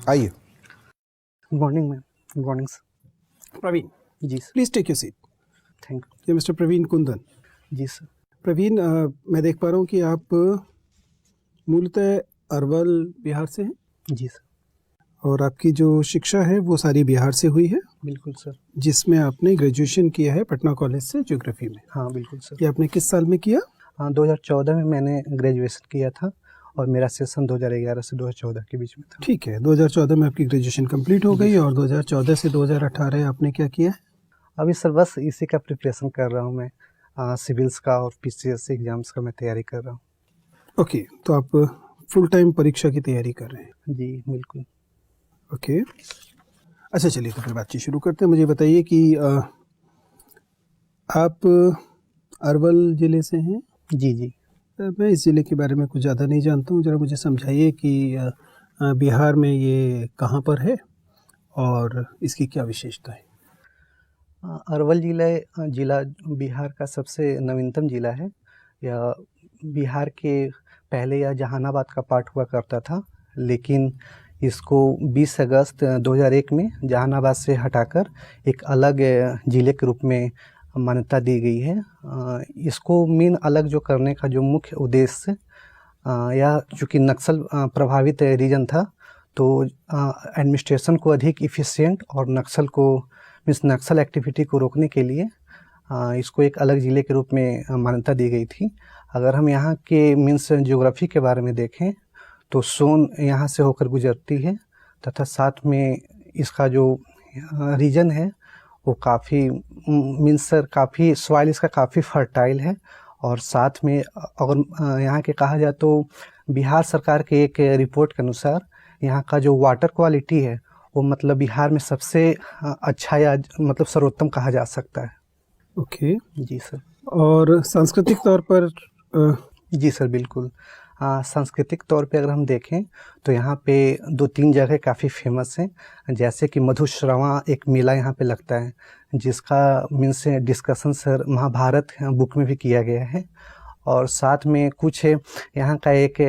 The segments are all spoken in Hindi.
आइए। Good morning ma'am. Good morning sir. Praveen, जी sir. Please take your seat. Thank ये मिस्टर प्रवीण कुंदन। यू। जी सर। प्रवीण, मैं देख पा रहा हूँ कि आप मूलतः अरवल बिहार से हैं जी सर। और आपकी जो शिक्षा है वो सारी बिहार से हुई है, बिल्कुल सर। जिसमें आपने ग्रेजुएशन किया है पटना कॉलेज से ज्योग्राफी में। हाँ बिल्कुल सर। ये आपने किस साल में किया? हाँ 2014 में मैंने ग्रेजुएशन किया था और मेरा सेशन 2011 से 2014 के बीच में था। ठीक है, 2014 में आपकी ग्रेजुएशन कंप्लीट हो गई और 2014 से 2018 आपने क्या किया? अभी सर बस इसी का प्रिपरेशन कर रहा हूँ मैं, सिविल्स का और पीसीएस एग्जाम्स का मैं तैयारी कर रहा हूँ। ओके, तो आप फुल टाइम परीक्षा की तैयारी कर रहे हैं? जी बिल्कुल। ओके, अच्छा चलिए तो फिर बातचीत शुरू करते हैं। मुझे बताइए कि आप अरवल ज़िले से हैं? जी जी। मैं इस ज़िले के बारे में कुछ ज़्यादा नहीं जानता हूँ, ज़रा मुझे समझाइए कि बिहार में ये कहाँ पर है और इसकी क्या विशेषता है? अरवल जिला बिहार का सबसे नवीनतम जिला है। यह बिहार के पहले यह जहानाबाद का पार्ट हुआ करता था, लेकिन इसको 20 अगस्त 2001 में जहानाबाद से हटाकर एक अलग ज़िले के रूप में मान्यता दी गई है। इसको मेन अलग जो करने का जो मुख्य उद्देश्य, यह चूँकि नक्सल प्रभावित रीजन था, तो एडमिनिस्ट्रेशन को अधिक इफ़िशिएंट और नक्सल एक्टिविटी को रोकने के लिए इसको एक अलग ज़िले के रूप में मान्यता दी गई थी। अगर हम यहाँ के ज्योग्राफी के बारे में देखें तो सोन यहाँ से होकर गुजरती है तथा साथ में इसका जो रीजन है वो काफ़ी सॉइल इसका काफ़ी फर्टाइल है। और साथ में अगर यहाँ के कहा जाए तो बिहार सरकार के एक रिपोर्ट के अनुसार यहाँ का जो वाटर क्वालिटी है वो मतलब बिहार में सबसे अच्छा या मतलब सर्वोत्तम कहा जा सकता है। ओके जी सर। और सांस्कृतिक तौर पर जी सर बिल्कुल। सांस्कृतिक तौर पे अगर हम देखें तो यहाँ पे 2-3 जगह काफ़ी फेमस हैं, जैसे कि मधुश्रवा एक मेला यहाँ पे लगता है, जिसका डिस्कशन सर महाभारत बुक में भी किया गया है। और साथ में कुछ यहाँ का एक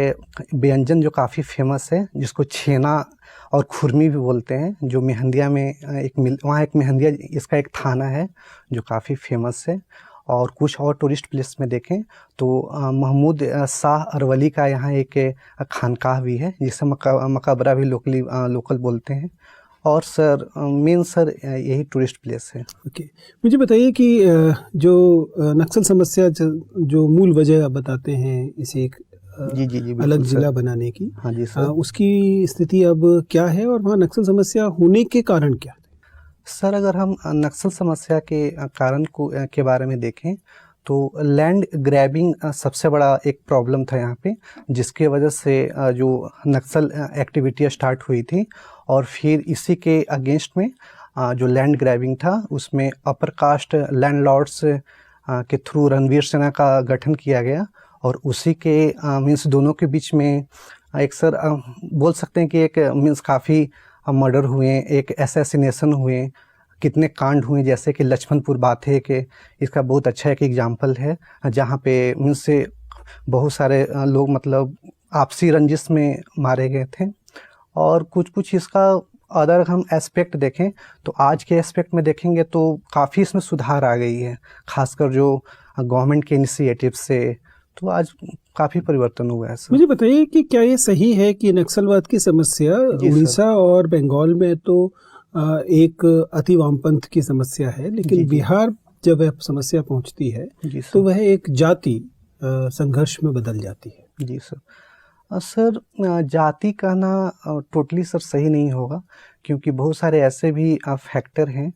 व्यंजन जो काफ़ी फेमस है, जिसको छेना और खुरमी भी बोलते हैं, जो मेहंदिया में वहाँ एक मेहंदिया इसका एक थाना है जो काफ़ी फेमस है। और कुछ और टूरिस्ट प्लेस में देखें तो महमूद शाह अरवली का यहाँ एक खानकाह भी है, जिसे मकबरा भी लोकल बोलते हैं। और सर सर यही टूरिस्ट प्लेस है। ओके, मुझे बताइए कि जो नक्सल समस्या जो मूल वजह आप बताते हैं इसे एक जी अलग जिला बनाने की, हाँ जी सर। उसकी स्थिति अब क्या है और वहाँ नक्सल समस्या होने के कारण क्या है? सर अगर हम नक्सल समस्या के कारण के बारे में देखें तो लैंड ग्रैबिंग सबसे बड़ा एक प्रॉब्लम था यहाँ पे, जिसके वजह से जो नक्सल एक्टिविटी स्टार्ट हुई थी। और फिर इसी के अगेंस्ट में जो लैंड ग्रैबिंग था उसमें अपर कास्ट लैंडलॉर्ड्स के थ्रू रणवीर सेना का गठन किया गया। और उसी के दोनों के बीच में एक सर बोल सकते हैं कि एक काफ़ी मर्डर हुए, एक असैसिनेशन हुए, कितने कांड हुए, जैसे कि लक्ष्मणपुर बात है कि इसका बहुत अच्छा एक एग्जाम्पल है, जहाँ पे से बहुत सारे लोग मतलब आपसी रंजिश में मारे गए थे। और कुछ इसका अदर हम एस्पेक्ट देखें तो आज के एस्पेक्ट में देखेंगे तो काफ़ी इसमें सुधार आ गई है, खासकर जो गवर्नमेंट के इनिशिएटिव से, तो आज काफ़ी परिवर्तन हुआ है सर। मुझे बताइए कि क्या ये सही है कि नक्सलवाद की समस्या उड़ीसा और बंगाल में तो एक अति वामपंथ की समस्या है, लेकिन बिहार जब वह समस्या पहुंचती है तो वह एक जाति संघर्ष में बदल जाती है? जी सर। सर जाति कहना टोटली सर सही नहीं होगा, क्योंकि बहुत सारे ऐसे भी फैक्टर हैं,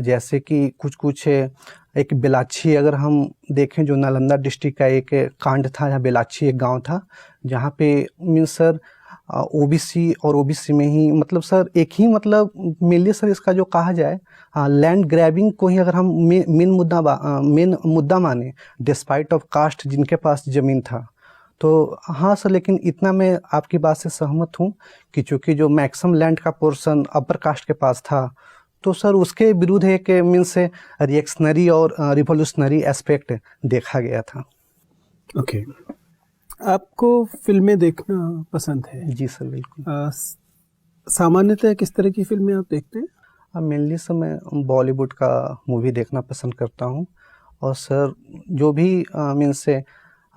जैसे कि कुछ एक बेलाछी अगर हम देखें, जो नालंदा डिस्ट्रिक्ट का एक कांड था, जहाँ बेलाछी एक गांव था, जहाँ पे सर ओबीसी और ओबीसी में ही मतलब सर एक ही मतलब मेनली सर इसका जो कहा जाए लैंड ग्रैबिंग को ही अगर हम मेन मुद्दा माने, डिस्पाइट ऑफ कास्ट जिनके पास ज़मीन था, तो हाँ सर। लेकिन इतना मैं आपकी बात से सहमत हूँ कि चूँकि जो मैक्सिमम लैंड का पोर्शन अपर कास्ट के पास था, तो सर उसके विरुद्ध एक से रिएक्शनरी और रिवोल्यूशनरी एस्पेक्ट देखा गया था। ओके, आपको फिल्में देखना पसंद है? जी सर बिल्कुल। सामान्यतः किस तरह की फिल्में आप देखते हैं? मेनली सर मैं बॉलीवुड का मूवी देखना पसंद करता हूँ। और सर जो भी मीन्स से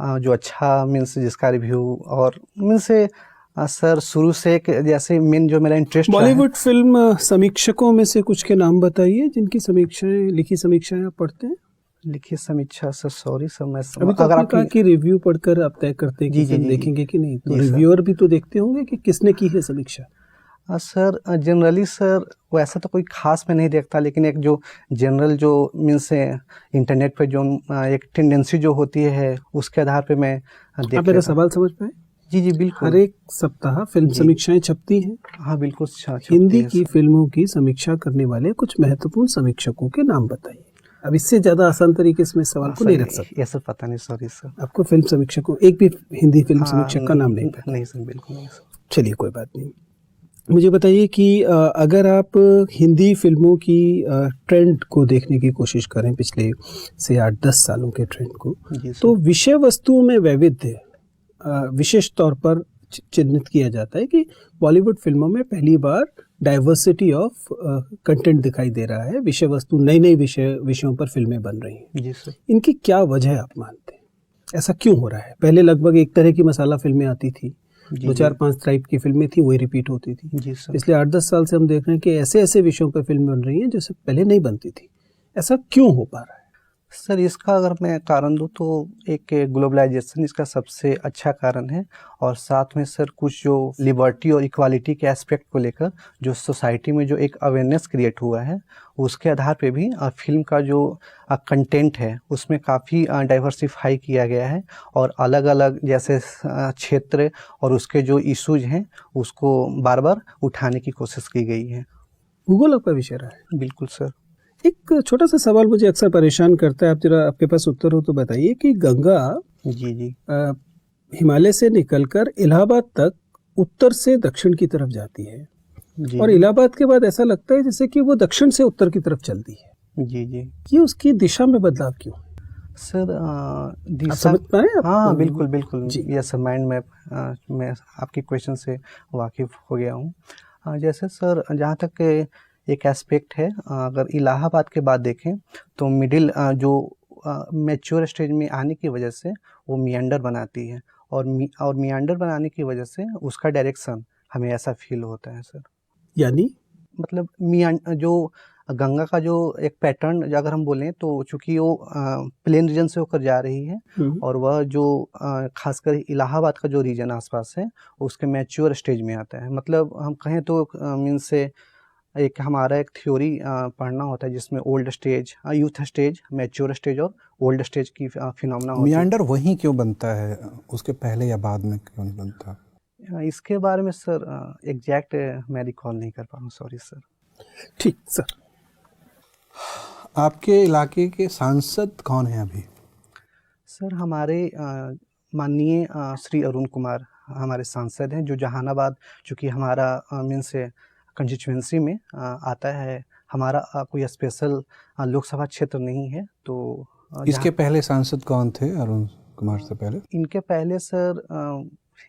जो अच्छा मीन्स जिसका रिव्यू और मीन्स से सर शुरू से एक जैसे मेन जो मेरा इंटरेस्ट रहा है। बॉलीवुड फिल्म समीक्षकों में से कुछ के नाम बताइए जिनकी समीक्षाएं, लिखी समीक्षाएं आप पढ़ते हैं। लिखी समीक्षा सर, सॉरी सर मैं अभी तो अगर आपने आपकी कहा कि रिव्यू पढ़कर आप तय करते हैं कि जी, जी, फिल्म जी, जी। देखेंगे कि नहीं, तो जी, सर। रिव्यूअर भी तो देखते होंगे कि किसने की है समीक्षा। सर जनरली सर वैसा तो कोई खास मैं नहीं देखता, लेकिन एक जो जनरल जो मीन्स है इंटरनेट पे जो एक टेंडेंसी जो होती है उसके आधार पे मैं देख आप मेरा लेता हूँ। सवाल समझ पाए? जी जी हर बिल्कुल। एक सप्ताह फिल्म जी। समीक्षाएं छपती हैं। हाँ बिल्कुल छपती हिंदी है की सर। फिल्मों की समीक्षा करने वाले कुछ महत्वपूर्ण समीक्षकों के नाम बताइए। अब इससे ज्यादा आसान तरीके से मैं सवाल को सर नहीं रख सकता। ये सर पता नहीं, सॉरी सर। आपको फिल्म समीक्षकों, एक भी हिंदी फिल्म समीक्षक का नाम नहीं पता? नहीं सर, बिल्कुल नहीं सर। चलिए कोई बात नहीं। मुझे बताइए कि अगर आप हिंदी फिल्मों की ट्रेंड को देखने की कोशिश करें, पिछले से 8-10 सालों के ट्रेंड को, जी सर। तो विषय वस्तुओं में वैविध्य विशेष तौर पर चिन्हित किया जाता है कि बॉलीवुड फिल्मों में पहली बार डाइवर्सिटी ऑफ कंटेंट दिखाई दे रहा है। विषय वस्तु, नई नई विषयों पर फिल्में बन रही हैं। जी सर। इनकी क्या वजह आप मानते हैं? ऐसा क्यों हो रहा है? पहले लगभग एक तरह की मसाला फिल्में आती थी, जी 2-4-5 टाइप की फिल्में थी, वही रिपीट होती थी। जी सर। पिछले 8-10 साल से हम देख रहे हैं कि ऐसे ऐसे विषयों पर फिल्म बन रही हैं जो पहले नहीं बनती थी। ऐसा क्यों हो पा रहा है? सर इसका अगर मैं कारण दूं तो एक ग्लोबलाइजेशन इसका सबसे अच्छा कारण है, और साथ में सर कुछ जो लिबर्टी और इक्वालिटी के एस्पेक्ट को लेकर जो सोसाइटी में जो एक अवेयरनेस क्रिएट हुआ है, उसके आधार पे भी फिल्म का जो कंटेंट है उसमें काफ़ी डाइवर्सिफाई किया गया है, और अलग अलग जैसे क्षेत्र और उसके जो इश्यूज हैं उसको बार बार उठाने की कोशिश की गई है। भूगोल आपका विषय रहा है? बिल्कुल सर। एक छोटा सा सवाल मुझे अक्सर परेशान करता है, आप जरा, आपके पास उत्तर हो तो बताइए कि गंगा जी जी। हिमालय से निकलकर इलाहाबाद तक उत्तर से दक्षिण की तरफ जाती है, जी और इलाहाबाद के बाद ऐसा लगता है जैसे कि वो दक्षिण से उत्तर की तरफ चलती है। जी जी। ये उसकी दिशा में बदलाव क्यों? सर आप दिशा, समझ पाए? हाँ बिल्कुल बिल्कुल जी। यस सर, माइंड मैप मैं आपके क्वेश्चन से वाकिफ़ हो गया हूँ। जैसे सर जहाँ तक एक एस्पेक्ट है, अगर इलाहाबाद के बाद देखें तो मिडिल जो मैच्योर स्टेज में आने की वजह से वो मियांडर बनाती है, और मियांडर बनाने की वजह से उसका डायरेक्शन हमें ऐसा फील होता है सर। यानी मतलब जो गंगा का जो एक पैटर्न अगर हम बोलें तो चूंकि वो प्लेन रीजन से होकर जा रही है, और वह जो खासकर इलाहाबाद का जो रीजन आसपास है उसके मैच्योर स्टेज में आता है। मतलब हम कहें तो मीन्स से एक हमारा एक थ्योरी पढ़ना होता है जिसमें old stage, youth stage, mature stage और ओल्ड स्टेज की फिनोमेना होती है। मियांडर वहीं क्यों बनता है, उसके पहले या बाद में क्यों नहीं बनता? इसके बारे में सर एग्जैक्ट मैं रिकॉल नहीं कर पा रहा हूँ, सॉरी सर। ठीक सर। आपके इलाके के सांसद कौन हैं अभी? सर हमारे माननीय श्री अरुण कुमार हमारे सांसद हैं, जो जहानाबाद, चूँकि हमारा मीन्स कंस्टिट्यूएंसी में आता है। हमारा कोई स्पेशल लोकसभा क्षेत्र नहीं है, तो इसके पहले सांसद कौन थे अरुण कुमार से पहले? इनके पहले सर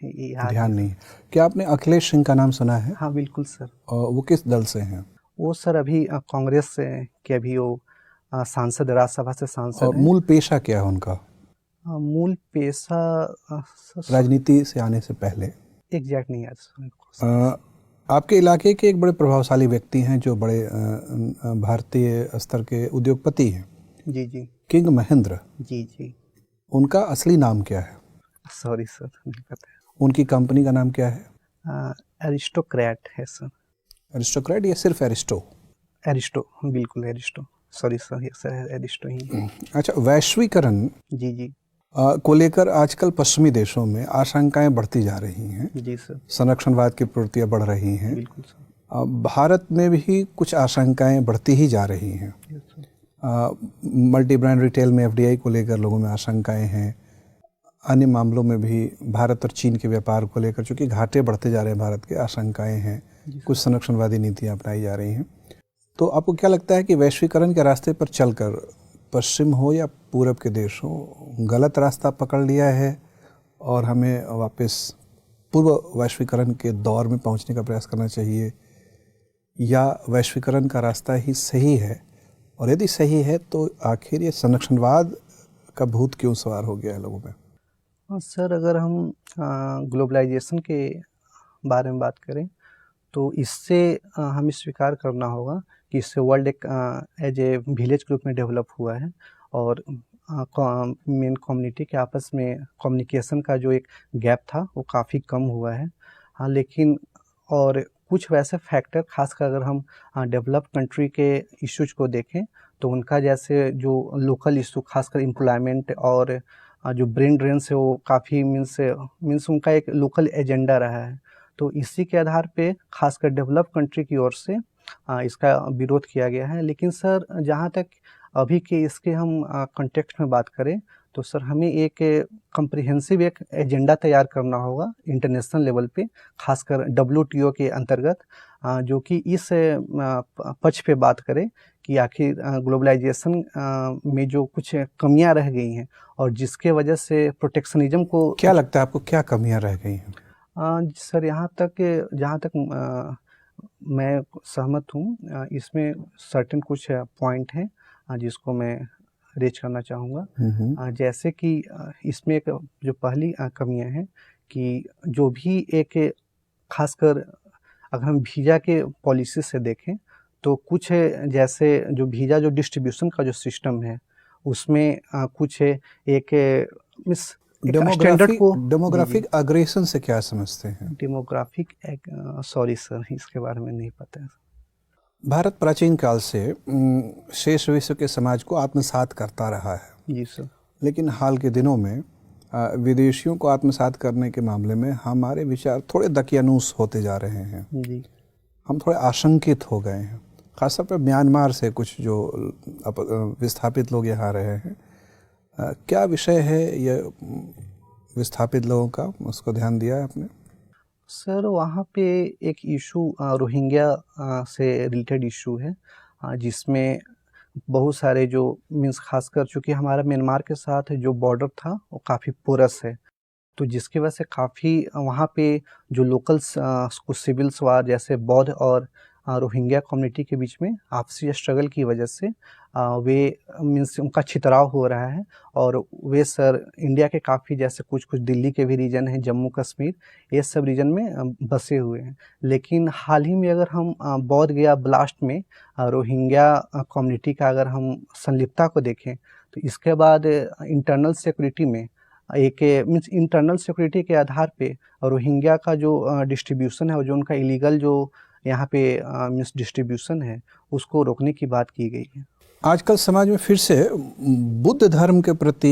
ध्यान नहीं। क्या आपने अखिलेश सिंह का नाम सुना है? हाँ बिल्कुल सर। और वो किस दल से हैं? वो सर अभी कांग्रेस से के अभी वो सांसद, राज्यसभा से सांसद और हैं। मूल पेशा क्या है उनका? मूल पेशा राजनीति से आने से पहले एग्जैक्ट नहीं है। आपके इलाके के एक बड़े प्रभावशाली व्यक्ति हैं जो बड़े भारतीय स्तर के उद्योगपति हैं। जी जी। किंग महेंद्र। जी जी। उनका असली नाम क्या है? सॉरी सर, नहीं पता है। उनकी कंपनी का नाम क्या है? एरिस्टोक्रेट है सर। एरिस्टोक्रेट या सिर्फ एरिस्टो? एरिस्टो, बिल्कुल एरिस्टो। सॉरी सर, ये सर एरिस्टो ही है। अच्छा, वैश्वीकरण जी जी। को लेकर आजकल पश्चिमी देशों में आशंकाएं बढ़ती जा रही हैं। जी सर। संरक्षणवाद की प्रवृत्तियां बढ़ रही हैं। बिल्कुल सर। भारत में भी कुछ आशंकाएं बढ़ती ही जा रही हैं। मल्टी ब्रांड रिटेल में एफडीआई को लेकर लोगों में आशंकाएं हैं। अन्य मामलों में भी भारत और चीन के व्यापार को लेकर, चूँकि घाटे बढ़ते जा रहे हैं भारत के, आशंकाएं हैं। कुछ संरक्षणवादी नीतियाँ अपनाई जा रही हैं। तो आपको क्या लगता है कि वैश्वीकरण के रास्ते पर चलकर पश्चिम हो या पूरब के देश हो, गलत रास्ता पकड़ लिया है और हमें वापस पूर्व वैश्वीकरण के दौर में पहुंचने का प्रयास करना चाहिए, या वैश्वीकरण का रास्ता ही सही है? और यदि सही है तो आखिर ये संरक्षणवाद का भूत क्यों सवार हो गया है लोगों में? सर, अगर हम ग्लोबलाइजेशन के बारे में बात करें तो इससे हमें स्वीकार करना होगा कि इससे वर्ल्ड एक एज ए विलेज ग्रुप में डेवलप हुआ है, और मेन कम्युनिटी के आपस में कम्युनिकेशन का जो एक गैप था वो काफ़ी कम हुआ है। हाँ, लेकिन और कुछ वैसे फैक्टर, खासकर अगर हम डेवलप कंट्री के इश्यूज को देखें तो उनका जैसे जो लोकल इशू, खासकर एम्प्लॉयमेंट और जो ब्रेन ड्रेन से वो काफ़ी मीन्स उनका एक लोकल एजेंडा रहा है। तो इसी के आधार पे खासकर डेवलप कंट्री की ओर से इसका विरोध किया गया है। लेकिन सर, जहाँ तक अभी के इसके हम कॉन्टेक्स्ट में बात करें तो सर हमें एक कम्प्रिहेंसिव एक एजेंडा तैयार करना होगा इंटरनेशनल लेवल पे, खासकर WTO के अंतर्गत, जो कि इस पक्ष पे बात करे कि आखिर ग्लोबलाइजेशन में जो कुछ कमियां रह गई हैं और जिसके वजह से प्रोटेक्शनिज्म को, क्या लगता है आपको, क्या कमियां रह गई हैं? सर, जहाँ तक मैं सहमत हूँ, इसमें सर्टेन कुछ पॉइंट हैं जिसको मैं रेज करना चाहूँगा। जैसे कि इसमें एक जो पहली कमियां हैं कि जो भी एक, खासकर अगर हम वीज़ा के पॉलिसी से देखें तो कुछ जैसे जो वीज़ा जो डिस्ट्रीब्यूशन का जो सिस्टम है उसमें कुछ एक मिस डेमोग्राफिक अग्रेशन से क्या समझते हैं? डेमोग्राफिक, सॉरी सर, इसके बारे में नहीं पता है। भारत प्राचीन काल से शेष विश्व के समाज को आत्मसात करता रहा है। जी सर। लेकिन हाल के दिनों में विदेशियों को आत्मसात करने के मामले में हमारे विचार थोड़े दकियानूस होते जा रहे हैं जी। हम थोड़े आशंकित हो गए हैं, खासतौर पर म्यांमार से कुछ जो विस्थापित लोग यहाँ रहे हैं। क्या विषय है ये विस्थापित लोगों का, उसको ध्यान दिया है आपने? सर, वहाँ पे एक इशू रोहिंग्या से रिलेटेड इशू है, जिसमें बहुत सारे जो मीन्स, खासकर चूँकि हमारा म्यांमार के साथ जो बॉर्डर था वो काफ़ी पोरस है, तो जिसकी वजह से काफ़ी वहाँ पे जो लोकल्स कुछ सिविल्स वार जैसे बौद्ध और रोहिंग्या कम्युनिटी के बीच में आपसी स्ट्रगल की वजह से वे मीन्स उनका छितराव हो रहा है। और वे सर इंडिया के काफ़ी, जैसे कुछ दिल्ली के भी रीजन हैं, जम्मू कश्मीर, ये सब रीजन में बसे हुए हैं। लेकिन हाल ही में अगर हम बौद्ध गया ब्लास्ट में रोहिंग्या कम्युनिटी का अगर हम संलिप्तता को देखें तो इसके बाद इंटरनल सिक्योरिटी में एक मीन्स इंटरनल सिक्योरिटी के आधार पे रोहिंग्या का जो डिस्ट्रीब्यूशन है और जो उनका इलीगल जो यहाँ पे मीन्स डिस्ट्रीब्यूशन है उसको रोकने की बात की गई है। आजकल समाज में फिर से बुद्ध धर्म के प्रति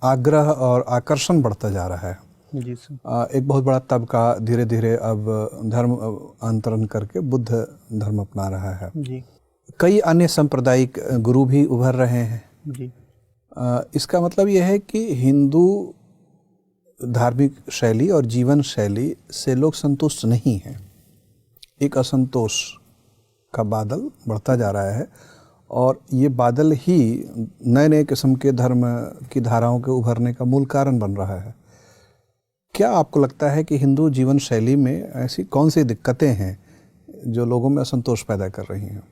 आग्रह और आकर्षण बढ़ता जा रहा है। जी सर। एक बहुत बड़ा तबका धीरे धीरे अब धर्म अंतरण करके बुद्ध धर्म अपना रहा है। जी। कई अन्य सांप्रदायिक गुरु भी उभर रहे हैं। जी। इसका मतलब यह है कि हिंदू धार्मिक शैली और जीवन शैली से लोग संतुष्ट नहीं हैं। एक असंतोष का बादल बढ़ता जा रहा है और ये बादल ही नए नए किस्म के धर्म की धाराओं के उभरने का मूल कारण बन रहा है। क्या आपको लगता है कि हिंदू जीवन शैली में ऐसी कौन सी दिक्कतें हैं जो लोगों में असंतोष पैदा कर रही हैं?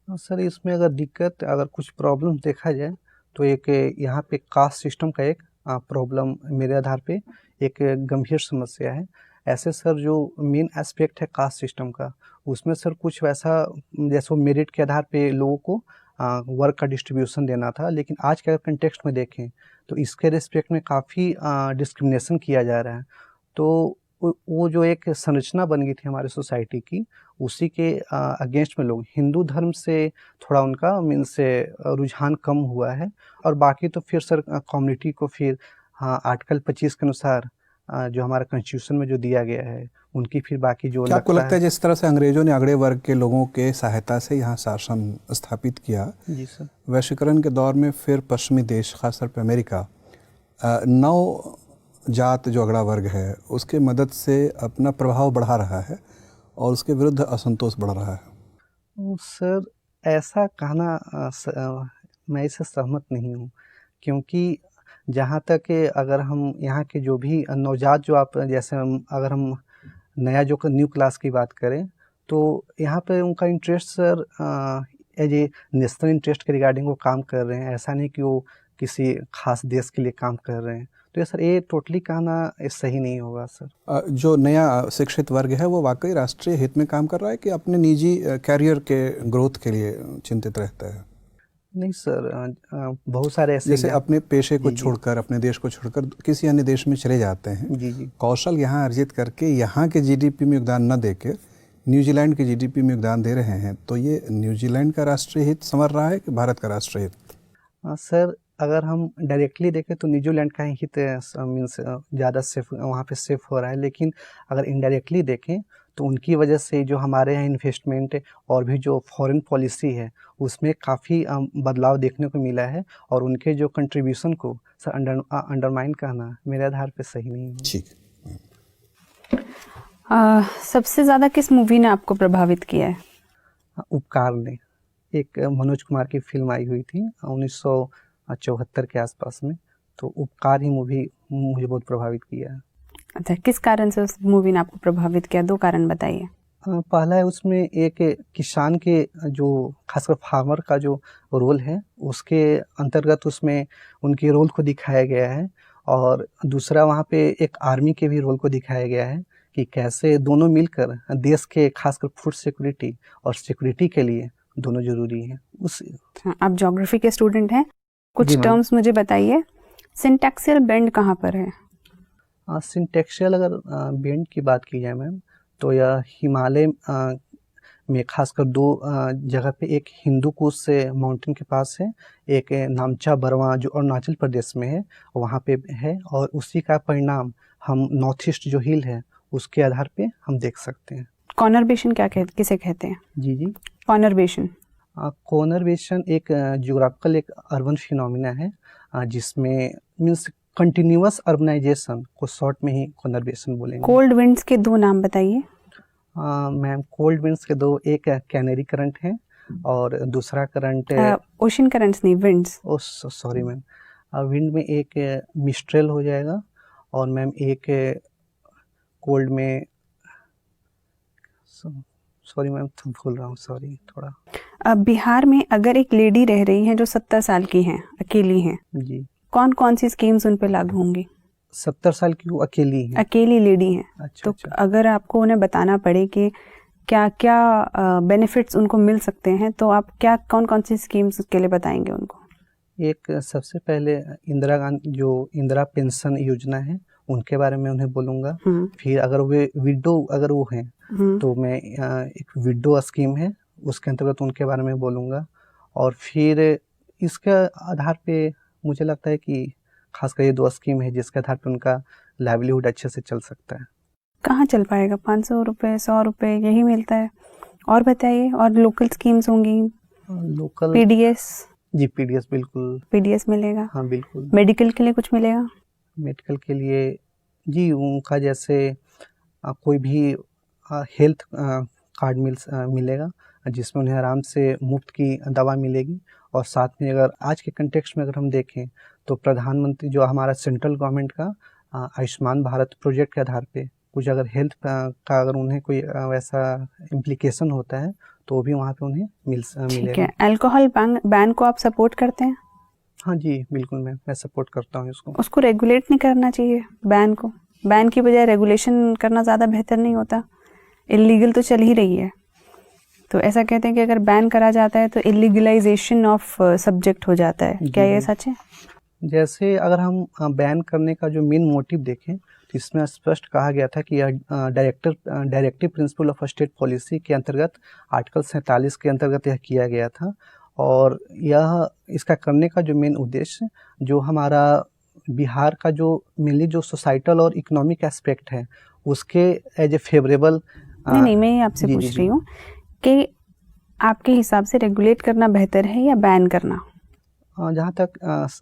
सर, इसमें अगर दिक्कत, अगर कुछ प्रॉब्लम देखा जाए तो एक यहाँ पे कास्ट सिस्टम का एक प्रॉब्लम मेरे आधार पे एक गंभीर समस्या है। ऐसे सर जो मेन एस्पेक्ट है कास्ट सिस्टम का, उसमें सर कुछ वैसा जैसे मेरिट के आधार पे लोगों को वर्क का डिस्ट्रीब्यूशन देना था, लेकिन आज के अगर कंटेक्स्ट में देखें तो इसके रिस्पेक्ट में काफ़ी डिस्क्रिमिनेशन किया जा रहा है। तो वो जो एक संरचना बन गई थी हमारे सोसाइटी की, उसी के अगेंस्ट में लोग हिंदू धर्म से थोड़ा उनका मीन्स रुझान कम हुआ है। और बाकी तो फिर सर कम्युनिटी को फिर आर्टिकल 25 के अनुसार जो हमारा कॉन्स्टिट्यूशन में जो दिया गया है उनकी फिर बाकी जो क्या आपको लगता है जिस तरह से अंग्रेजों ने अगड़े वर्ग के लोगों के सहायता से यहाँ शासन स्थापित किया, जी सर, वैश्वीकरण के दौर में फिर पश्चिमी देश खासतौर पर अमेरिका नौ जात जो अगड़ा वर्ग है उसके मदद से अपना प्रभाव बढ़ा रहा है और उसके विरुद्ध असंतोष बढ़ रहा है? सर ऐसा कहना मैं इससे सहमत नहीं हूँ, क्योंकि जहाँ तक कि अगर हम यहाँ के जो भी नवजात जो आप जैसे अगर हम नया जो न्यू क्लास की बात करें तो यहाँ पे उनका interest sir as a national interest के रिगार्डिंग वो काम कर रहे हैं। ऐसा नहीं कि वो किसी खास देश के लिए काम कर रहे हैं। तो ये सर ये टोटली कहना ये सही नहीं होगा सर। जो नया शिक्षित वर्ग है वो वाकई राष्ट्रीय हित में काम कर रहा है कि अपने निजी कैरियर के ग्रोथ के लिए चिंतित रहता है? नहीं सर, बहुत सारे ऐसे जैसे अपने पेशे को छोड़कर अपने देश को छोड़कर किसी अन्य देश में चले जाते हैं, जी कौशल यहाँ अर्जित करके यहाँ के जीडीपी में योगदान न देके न्यूजीलैंड के जीडीपी में योगदान दे रहे हैं, तो ये न्यूजीलैंड का राष्ट्रीय हित संवर रहा है कि भारत का राष्ट्रीय हित? सर अगर हम डायरेक्टली देखें तो न्यूजीलैंड का ही हित मीन्स ज़्यादा सेफ वहाँ पे सेफ हो रहा है, लेकिन अगर इनडायरेक्टली देखें तो उनकी वजह से जो हमारे यहाँ इन्वेस्टमेंट और भी जो फॉरेन पॉलिसी है उसमें काफ़ी बदलाव देखने को मिला है और उनके जो कंट्रीब्यूशन को सर अंडरमाइन करना मेरे आधार पे सही नहीं है। ठीक। सबसे ज़्यादा किस मूवी ने आपको प्रभावित किया है? उपकार ने, एक मनोज कुमार की फिल्म आई हुई थी 1974 के आसपास में, तो उपकार ही मूवी मुझे बहुत प्रभावित किया है। अच्छा, किस कारण से उस मूवी ने आपको प्रभावित किया? 2 कारण बताइए। पहला है उसमें एक किसान के जो खासकर फार्मर का जो रोल है उसके अंतर्गत उसमें उनके रोल को दिखाया गया है, और दूसरा वहाँ पे एक आर्मी के भी रोल को दिखाया गया है कि कैसे दोनों मिलकर देश के खासकर फूड सिक्योरिटी और सिक्योरिटी के लिए दोनों जरूरी है। आप ज्योग्राफी के स्टूडेंट हैं, कुछ टर्म्स मुझे बताइए। सिंटैक्सियल बेंड कहाँ पर है? सिंटैक्सियल अगर बेंड की बात की जाए मैम तो यह हिमालय में खासकर 2 जगह पे, एक हिंदू कुश से माउंटेन के पास है, एक नामचा बरवा जो अरुणाचल प्रदेश में है वहाँ पे है, और उसी का परिणाम हम नॉर्थ ईस्ट जो हिल है उसके आधार पे हम देख सकते हैं। कॉनरवेशन किसे कहते हैं? जी कॉनरवेशन कॉनरवेशन एक ज्योग्राफिकल एक अर्बन फिनोमिना है जिसमें मीन्स कंटिन्यूअस अर्बनाइजेशन को शॉर्ट में ही कॉनरवेशन बोलेंगे। कोल्ड विंड्स के 2 नाम बताइए। मैम कोल्ड विंड्स के 2, एक कैनरी करंट है और दूसरा करंट ओशन करंट्स नहीं, विंड्स। ओ सॉरी मैम, विंड में एक मिस्ट्रेल हो जाएगा और मैम एक कोल्ड में सॉरी मैम भूल रहा हूँ, सॉरी थोड़ा। अब बिहार में अगर एक लेडी रह रही हैं जो 70 साल की हैं, अकेली हैं, जी, कौन कौन सी स्कीम्स उन पे लागू होंगी? 70 साल की वो अकेली है? अकेली लेडी हैं। अच्छा, तो अगर आपको उन्हें बताना पड़े कि क्या क्या बेनिफिट्स उनको मिल सकते हैं, तो आप क्या कौन कौन सी स्कीम्स के लिए बताएंगे उनको? एक सबसे पहले इंदिरा गांधी जो इंदिरा पेंशन योजना है उनके बारे में उन्हें बोलूँगा। फिर अगर वे विडो अगर वो हैं तो मैं एक विडो स्कीम है उसके अंतर्गत उनके बारे में बोलूँगा, और फिर इसके आधार पे मुझे लगता है कि खासकर ये 2 स्कीम है जिसके आधार पे उनका लाइवलीहुड अच्छे से चल सकता है। कहाँ चल पाएगा? 500 रुपये, 100 रुपये यही मिलता है। और बताइए, और लोकल स्कीम्स होंगी? Local PDS? जी पीडीएस बिल्कुल। पीडीएस मिलेगा? हाँ बिल्कुल। मेडिकल के लिए कुछ मिलेगा? मेडिकल के लिए जी उनका जैसे कोई भी हेल्थ कार्ड मिलेगा जिसमें उन्हें आराम से मुफ्त की दवा मिलेगी, और साथ में अगर आज के कंटेक्स्ट में अगर हम देखें तो प्रधानमंत्री जो हमारा सेंट्रल गवर्नमेंट का आयुष्मान भारत प्रोजेक्ट के आधार पे कुछ अगर हेल्थ का अगर उन्हें कोई वैसा इम्प्लीकेशन होता है तो भी वहाँ पे उन्हें मिलेगा। ठीक है। अल्कोहल बैन को आप सपोर्ट करते हैं? हाँ जी बिल्कुल मैं सपोर्ट करता हूँ इसको। उसको रेगुलेट नहीं करना चाहिए बैन को? बैन की बजाय रेगुलेशन करना ज़्यादा बेहतर नहीं होता? इलीगल तो चल ही रही है, तो ऐसा कहते हैं कि अगर बैन करा जाता है तो इलीगलाइजेशन ऑफ सब्जेक्ट हो जाता है, क्या ये सच है? जैसे अगर हम बैन करने का जो मेन मोटिव देखें तो इसमें स्पष्ट कहा गया था कि यह directive principle of state policy के अंतर्गत आर्टिकल 47 के अंतर्गत यह किया गया था, और यह इसका करने का जो मेन उद्देश्य जो हमारा बिहार का जो मेनली जो सोसाइटल और इकोनॉमिक एस्पेक्ट है उसके एज ए फेवरेबल। नहीं मैं आपसे पूछ रही हूँ कि आपके हिसाब से रेगुलेट करना बेहतर है या बैन करना? जहाँ तक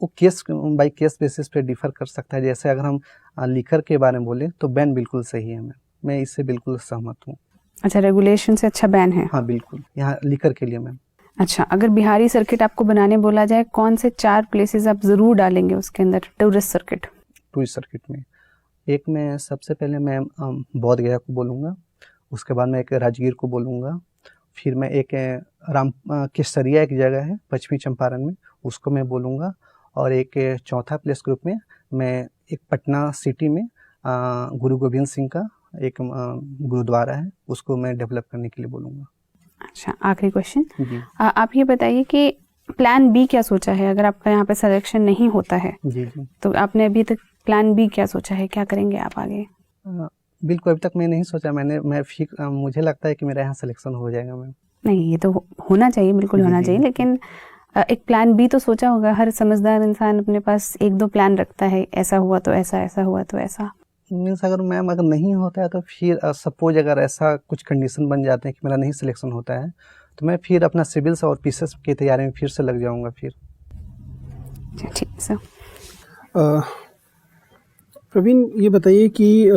वो केस बाय केस बेसिस पे डिफर कर सकता है। जैसे अगर हम लिकर के बारे में बोले तो बैन बिल्कुल सही है, मैं इससे बिल्कुल सहमत हूँ। अच्छा, रेगुलेशन से अच्छा बैन है? हाँ बिल्कुल, यहाँ लिकर के लिए मैम। अच्छा, अगर बिहारी सर्किट आपको बनाने बोला जाए, कौन से 4 प्लेसेस आप ज़रूर डालेंगे उसके अंदर टूरिस्ट सर्किट? टूरिस्ट सर्किट में एक मैं सबसे पहले मैं बोध गया को बोलूँगा, उसके बाद मैं एक राजगीर को बोलूँगा, फिर मैं एक केसरिया एक जगह है पश्चिमी चंपारण में, उसको मैं बोलूँगा, और एक चौथा प्लेस ग्रुप में मैं एक पटना सिटी में गुरु गोविंद सिंह का एक गुरुद्वारा है, उसको मैं डेवलप करने के लिए बोलूँगा। अच्छा, आखिरी क्वेश्चन, जी आप ये बताइए कि प्लान बी क्या सोचा है अगर आपका यहाँ पे सिलेक्शन नहीं होता है? जी जी तो आपने अभी तक प्लान बी क्या सोचा है, क्या करेंगे आप आगे? बिल्कुल अभी तक मैं नहीं सोचा, मुझे लगता है कि मेरा यहाँ सिलेक्शन हो जाएगा मैम। नहीं, ये तो होना चाहिए, बिल्कुल होना चाहिए, लेकिन एक प्लान बी तो सोचा होगा। हर समझदार इंसान अपने पास 1-2 प्लान रखता है, ऐसा हुआ तो ऐसा, ऐसा हुआ तो ऐसा। मीन्स अगर मैम अगर नहीं होता है तो फिर सपोज अगर ऐसा कुछ कंडीशन बन जाते हैं कि मेरा नहीं सिलेक्शन होता है, तो मैं फिर अपना सिविल्स और पीसीएस की तैयारी में फिर से लग जाऊंगा फिर। अच्छा, ठीक है सर। प्रवीण, ये बताइए कि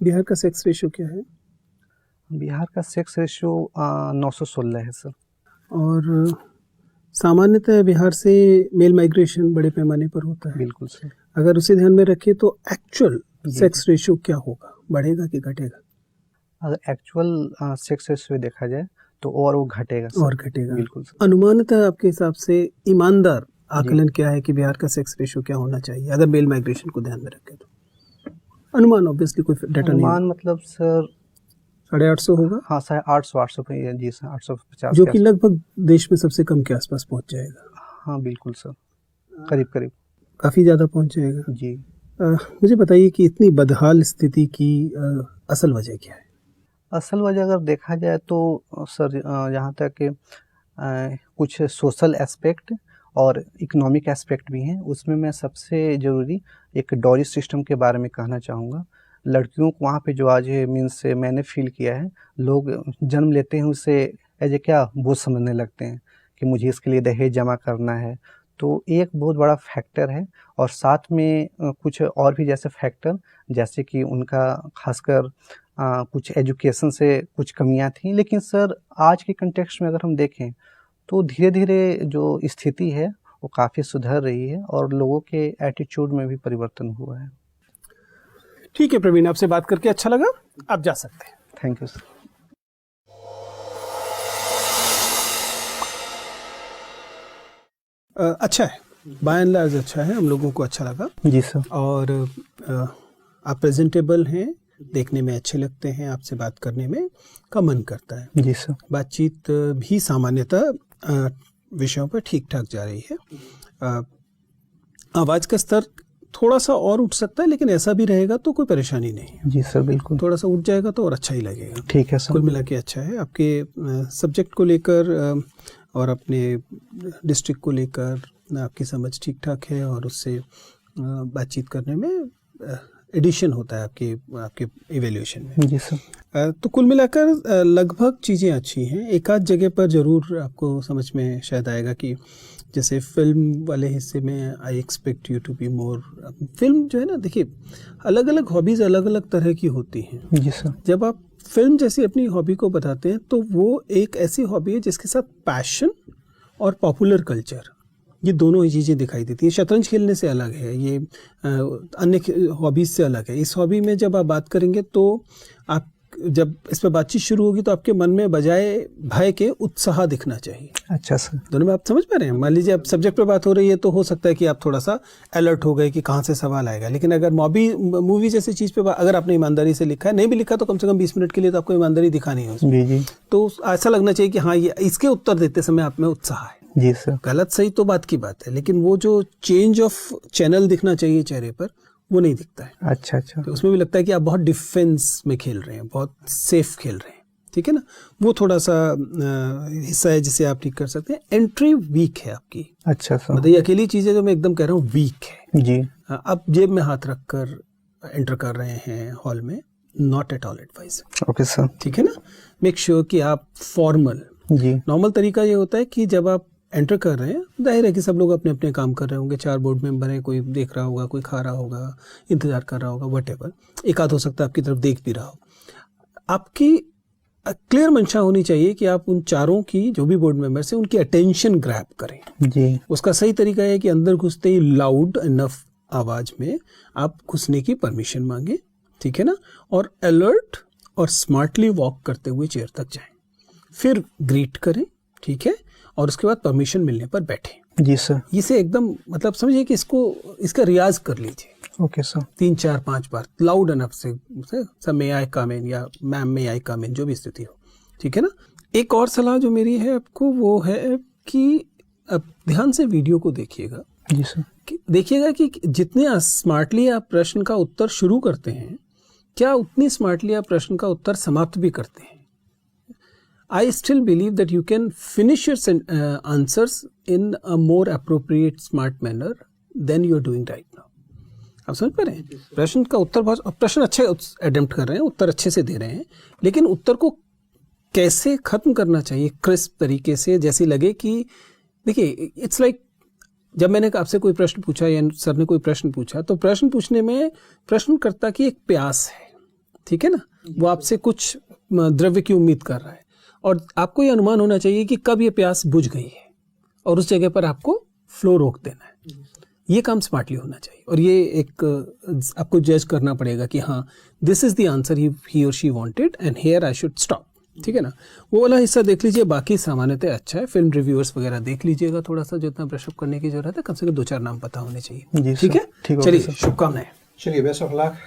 बिहार का सेक्स रेशियो क्या है? बिहार का सेक्स रेशियो 916 है सर। और सामान्यतः बिहार से मेल माइग्रेशन बड़े पैमाने पर होता है। बिल्कुल सर। अगर उसे ध्यान में रखें तो एक्चुअल सेक्स रेशियो क्या होगा, बढ़ेगा कि घटेगा? अगर एक्चुअल सेक्स रेशियो देखा जाए तो और वो घटेगा सर। और घटेगा, बिल्कुल सर। अनुमानतः आपके हिसाब से ईमानदार आकलन क्या है कि बिहार का सेक्स रेशियो क्या होना चाहिए अगर मेल माइग्रेशन को ध्यान में रखें तो? अनुमान, ऑब्वियसली कोई डाटा नहीं। अनुमान मतलब सर 850 होगा। हाँ, 850 पे जी सर, 850 जो कि लगभग देश में सबसे कम के आसपास पहुंच जाएगा। हाँ बिल्कुल सर, करीब करीब काफ़ी ज़्यादा पहुंच जाएगा जी। मुझे बताइए कि इतनी बदहाल स्थिति की असल वजह क्या है? असल वजह अगर देखा जाए तो सर यहाँ तक कि कुछ सोशल एस्पेक्ट और इकोनॉमिक एस्पेक्ट भी हैं। उसमें मैं सबसे ज़रूरी एक डॉरी सिस्टम के बारे में कहना चाहूँगा। लड़कियों को वहाँ पे जो आज है मीन्स मैंने फील किया है, लोग जन्म लेते हैं उसे एज ए क्या बोझ समझने लगते हैं कि मुझे इसके लिए दहेज जमा करना है, तो एक बहुत बड़ा फैक्टर है। और साथ में कुछ और भी जैसे फैक्टर, जैसे कि उनका खासकर कुछ एजुकेशन से कुछ कमियां थी। लेकिन सर आज के कंटेक्स्ट में अगर हम देखें तो धीरे धीरे जो स्थिति है वो काफ़ी सुधर रही है और लोगों के एटीट्यूड में भी परिवर्तन हुआ है। ठीक है प्रवीण, आपसे बात करके अच्छा लगा, आप जा सकते हैं। Thank you sir. अच्छा है, बाय एंड लार्ज अच्छा है, हम लोगों को अच्छा लगा। जी सर। और आप प्रेजेंटेबल हैं, देखने में अच्छे लगते हैं, आपसे बात करने में का मन करता है। जी सर। बातचीत भी सामान्यतः विषयों पर ठीक ठाक जा रही है। आवाज़ का स्तर थोड़ा सा और उठ सकता है, लेकिन ऐसा भी रहेगा तो कोई परेशानी नहीं है। जी सर बिल्कुल। थोड़ा सा उठ जाएगा तो और अच्छा ही लगेगा। ठीक है सर। कुल मिला के अच्छा है। आपके सब्जेक्ट को लेकर और अपने डिस्ट्रिक्ट को लेकर आपकी समझ ठीक ठाक है और उससे बातचीत करने में एडिशन होता है आपके इवैल्यूएशन में। जी सर। तो कुल मिलाकर लगभग चीज़ें अच्छी हैं। एक आध जगह पर ज़रूर आपको समझ में शायद आएगा कि जैसे फिल्म वाले हिस्से में I expect you to be more. Film जो है ना, देखिए अलग अलग हॉबीज़ अलग अलग तरह की होती हैं। जी सर। जब आप फिल्म जैसी अपनी हॉबी को बताते हैं तो वो एक ऐसी हॉबी है जिसके साथ पैशन और पॉपुलर कल्चर, ये दोनों ही चीज़ें दिखाई देती हैं। शतरंज खेलने से अलग है, ये अन्य हॉबीज़ से अलग है। इस हॉबी में जब आप बात करेंगे तो आप जब इस पर बातचीत शुरू होगी तो आपके मन में बजाय भय के उत्साह दिखना चाहिए। अच्छा सर। दोनों में आप समझ पा रहे हैं। मान लीजिए अब सब्जेक्ट पे बात हो रही है तो हो सकता है कि आप थोड़ा सा अलर्ट हो गए कि कहाँ से सवाल आएगा, लेकिन अगर मूवी जैसी चीज़ पे अगर आपने ईमानदारी से लिखा है, नहीं भी लिखा तो कम से कम 20 मिनट के लिए तो आपको ईमानदारी दिखानी है उसमें। जी जी। तो ऐसा लगना चाहिए कि हाँ, ये इसके उत्तर देते समय आप में उत्साह है। जी सर। गलत सही तो बात की बात है, लेकिन वो जो चेंज ऑफ चैनल दिखना चाहिए चेहरे पर, वो नहीं दिखता है। अच्छा अच्छा। तो उसमें भी लगता है कि आप बहुत डिफेंस में खेल रहे हैं, बहुत सेफ खेल रहे हैं। ठीक है ना, वो थोड़ा सा हिस्सा है जिसे आप ठीक कर सकते हैं। एंट्री वीक है आपकी। अच्छा सर। मतलब ये अकेली चीज़ है जो मैं एकदम कह रहा हूँ वीक है। जी। आप जेब में हाथ रख कर एंटर कर रहे हैं हॉल में, not at all advice. Okay sir. ठीक है ना, मेक श्योर कि आप फॉर्मल। जी। नॉर्मल तरीका ये होता है कि जब आप एंटर कर रहे हैं, जाहिर है कि सब लोग अपने अपने काम कर रहे होंगे, 4 बोर्ड मेंबर हैं, कोई देख रहा होगा, कोई खा रहा होगा, इंतजार कर रहा होगा, व्हाटएवर। एक आध हो सकता है आपकी तरफ देख भी रहा हो। आपकी क्लियर मंशा होनी चाहिए कि आप उन चारों की, जो भी बोर्ड मेंबर्स हैं, उनकी अटेंशन ग्रैब करें। जी। उसका सही तरीका है कि अंदर घुसते ही लाउड इनफ आवाज में आप घुसने की परमिशन मांगे, ठीक है ना, और अलर्ट और स्मार्टली वॉक करते हुए चेयर तक जाएं, फिर ग्रीट करें, ठीक है, और उसके बाद परमिशन मिलने पर बैठें। जी सर। इसे एकदम मतलब समझिए कि इसका रियाज कर लीजिए। Okay sir. 3 4 5 बार लाउड इनफ से सर मे आई कम इन या मैम मे आई कम इन, जो भी स्थिति हो, ठीक है ना। एक और सलाह जो मेरी है आपको वो है कि अब ध्यान से वीडियो को देखिएगा। जी सर। देखिएगा कि जितने स्मार्टली आप प्रश्न का उत्तर शुरू करते हैं, क्या उतनी स्मार्टली आप प्रश्न का उत्तर समाप्त भी करते हैं। I still believe that you can finish your answers in a more appropriate, smart manner than you are doing right now. आप समझ पा रहे हैं? प्रश्न का उत्तर प्रश्न अच्छे अटेम्प्ट कर रहे हैं, उत्तर अच्छे से दे रहे हैं, लेकिन उत्तर को कैसे खत्म करना चाहिए क्रिस्प तरीके से, जैसे लगे कि देखिए इट्स लाइक जब मैंने आपसे कोई प्रश्न पूछा या सर ने कोई प्रश्न पूछा, तो प्रश्न पूछने में प्रश्नकर्ता की एक प्यास है, ठीक है ना, वो आपसे कुछ द्रव्य की उम्मीद कर रहा है और आपको ये अनुमान होना चाहिए कि कब ये प्यास बुझ गई है और उस जगह पर आपको फ्लो रोक देना है। ये काम स्मार्टली होना चाहिए और ये एक आपको जज करना पड़ेगा कि हाँ दिस इज द आंसर ही और she wanted and here I should stop, ठीक है ना। वो वाला हिस्सा देख लीजिए, बाकी सामान्यतः अच्छा है। फिल्म रिव्यूअर्स वगैरह देख लीजिएगा, थोड़ा सा जितना ब्रशअप करने की जरूरत है, कम से कम 2-4 नाम पता होने चाहिए, ठीक है। चलिए, शुभकामनाएं। चलिए, बेस्ट ऑफ लक।